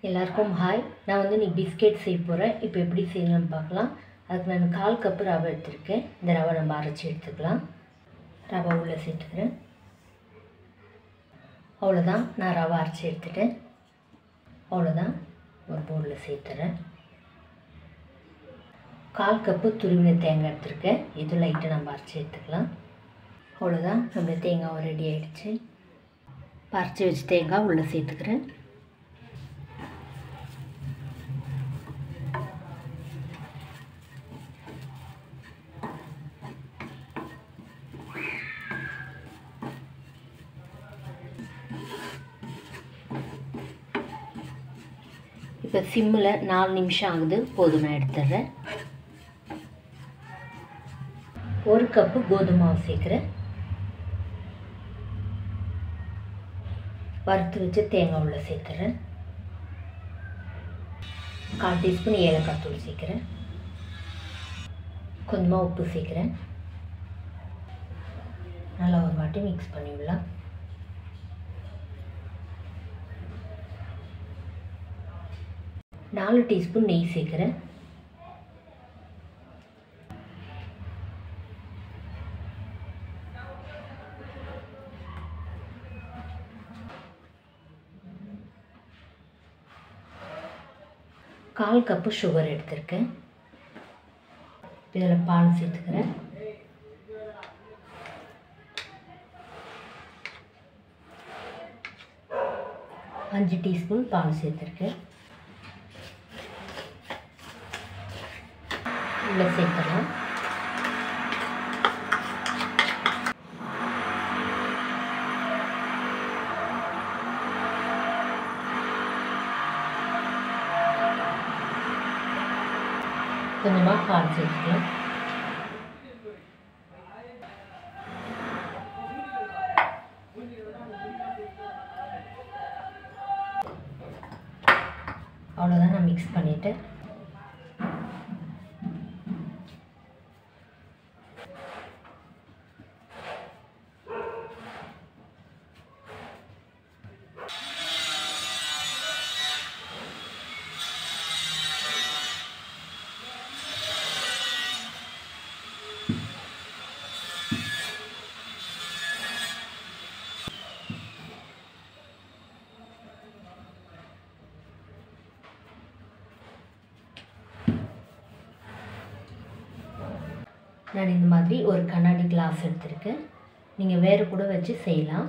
எல்லாருக்கும் ஹாய். நான் இன்னைக்கு பிஸ்கெட் செய்ய போகிறேன். இப்போ எப்படி செய்யணும்னு பார்க்கலாம். அதுக்கு நான் 1/4 கப் ரவை எடுத்துருக்கேன். இந்த ரவை நம்ம அரைச்சி எடுத்துக்கலாம். ரவை உள்ளே சேர்த்துக்கிறேன். அவ்வளோதான், நான் ரவை அரைச்சி எடுத்துட்டேன். அவ்வளோதான், ஒரு பவுலில் சேர்த்துறேன். 1/4 கப்பு துருவின தேங்காய் எடுத்துருக்கேன். இது லைட்டாக நம்ம அரைச்சி எடுத்துக்கலாம். அவ்வளோதான், நம்ம தேங்காய் ரெடி ஆகிடுச்சு. அரைச்சி வச்சு தேங்காய் உள்ளே சேர்த்துக்கிறேன். இப்போ சிம்மில் 4 நிமிஷம் ஆகுது. போதும், நான் எடுத்துடுறேன். 1 கப்பு கோதுமை மாவு சேர்க்குறேன். வறுத்து வச்சு தேங்காய் உள்ள சேர்த்துறேன். 1/4 டீஸ்பூன் ஏலக்காய் தூள் சேர்க்குறேன். கொஞ்சமாக உப்பு சேர்க்குறேன். நல்லா ஒரு வாட்டி மிக்ஸ் பண்ணி விடலாம். நாலு டீஸ்பூன் நெய் சேர்க்குறேன். கால் கப்பு சுகர் எடுத்திருக்கேன். இதில் பால் சேர்த்துக்கிறேன். அஞ்சு டீஸ்பூன் பால் சேர்த்துருக்கேன். உள்ள சேர்க்கலாம். கொஞ்சமாக பால் சேர்த்துக்கலாம். அவ்வளோதான், நான் மிக்ஸ் பண்ணிவிட்டேன். நான் இந்த மாதிரி ஒரு கண்ணாடி கிளாஸ் எடுத்திருக்கேன். நீங்கள் வேறு கூட வச்சு செய்யலாம்.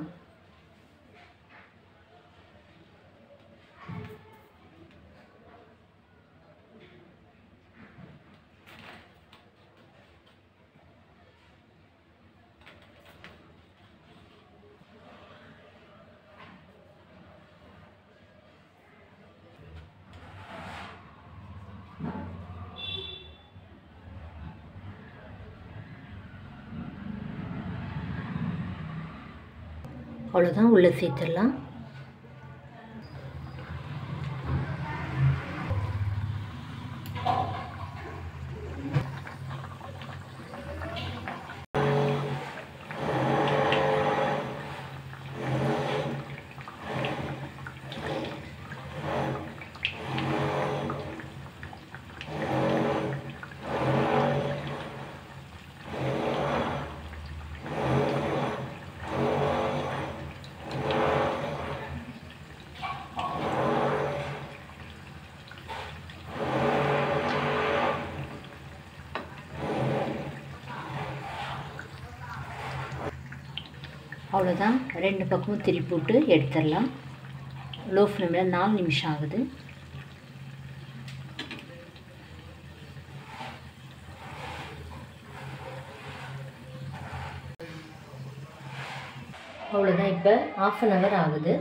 அவ்வளோதான், உள்ளே சேர்த்துடலாம். அவ்வளோதான், 2 பக்கமும் திருப்பி விட்டு எடுத்துடலாம். லோ ஃப்ளேமில் 4 நிமிஷம் ஆகுது. அவ்வளோதான், இப்போ 1/2 hour ஆகுது.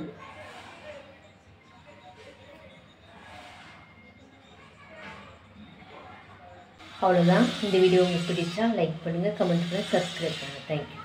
அவ்வளோதான். இந்த வீடியோ உங்களுக்கு பிடிச்சா லைக் பண்ணுங்கள், கமெண்ட் பண்ணுங்கள், சப்ஸ்கிரைப் பண்ணுங்கள். தேங்க்யூ.